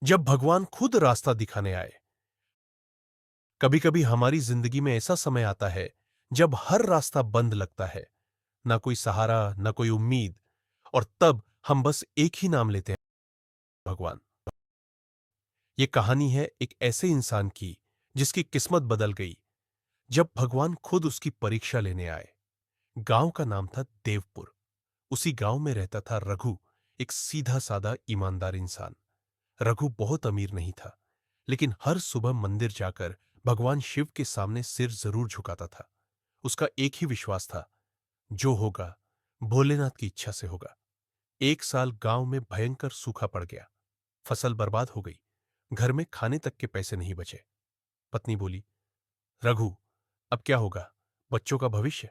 जब भगवान खुद रास्ता दिखाने आए। कभी कभी हमारी जिंदगी में ऐसा समय आता है जब हर रास्ता बंद लगता है, ना कोई सहारा, ना कोई उम्मीद, और तब हम बस एक ही नाम लेते हैं, भगवान। ये कहानी है एक ऐसे इंसान की जिसकी किस्मत बदल गई जब भगवान खुद उसकी परीक्षा लेने आए। गांव का नाम था देवपुर। उसी गांव में रहता था रघु, एक सीधा साधा ईमानदार इंसान। रघु बहुत अमीर नहीं था, लेकिन हर सुबह मंदिर जाकर भगवान शिव के सामने सिर जरूर झुकाता था। उसका एक ही विश्वास था, जो होगा भोलेनाथ की इच्छा से होगा। एक साल गांव में भयंकर सूखा पड़ गया। फसल बर्बाद हो गई। घर में खाने तक के पैसे नहीं बचे। पत्नी बोली, रघु, अब क्या होगा? बच्चों का भविष्य?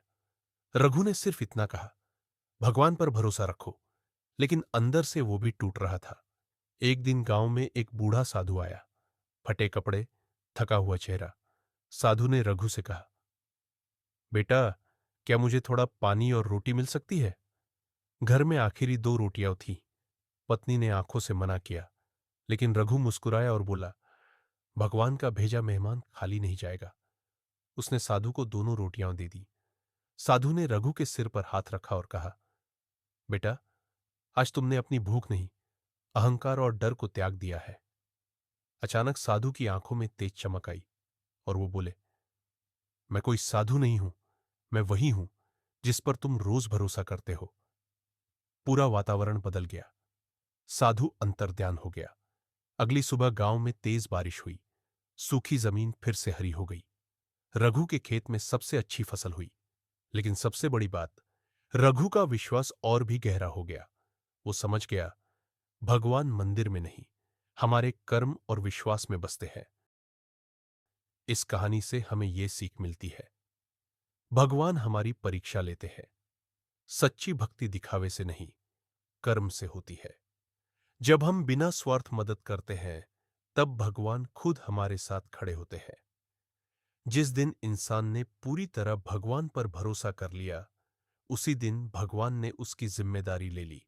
रघु ने सिर्फ इतना कहा, भगवान पर भरोसा रखो। लेकिन अंदर से वो भी टूट रहा था। एक दिन गांव में एक बूढ़ा साधु आया। फटे कपड़े, थका हुआ चेहरा। साधु ने रघु से कहा, बेटा, क्या मुझे थोड़ा पानी और रोटी मिल सकती है? घर में आखिरी 2 रोटियां थीं। पत्नी ने आंखों से मना किया, लेकिन रघु मुस्कुराया और बोला, भगवान का भेजा मेहमान खाली नहीं जाएगा। उसने साधु को दोनों रोटियां दे दी। साधु ने रघु के सिर पर हाथ रखा और कहा, बेटा, आज तुमने अपनी भूख नहीं, अहंकार और डर को त्याग दिया है। अचानक साधु की आंखों में तेज चमक आई और वो बोले, मैं कोई साधु नहीं हूं, मैं वही हूं जिस पर तुम रोज भरोसा करते हो। पूरा वातावरण बदल गया। साधु अंतर्ध्यान हो गया। अगली सुबह गांव में तेज बारिश हुई। सूखी जमीन फिर से हरी हो गई। रघु के खेत में सबसे अच्छी फसल हुई। लेकिन सबसे बड़ी बात, रघु का विश्वास और भी गहरा हो गया। वो समझ गया, भगवान मंदिर में नहीं, हमारे कर्म और विश्वास में बसते हैं। इस कहानी से हमें यह सीख मिलती है, भगवान हमारी परीक्षा लेते हैं। सच्ची भक्ति दिखावे से नहीं, कर्म से होती है। जब हम बिना स्वार्थ मदद करते हैं, तब भगवान खुद हमारे साथ खड़े होते हैं। जिस दिन इंसान ने पूरी तरह भगवान पर भरोसा कर लिया, उसी दिन भगवान ने उसकी जिम्मेदारी ले ली।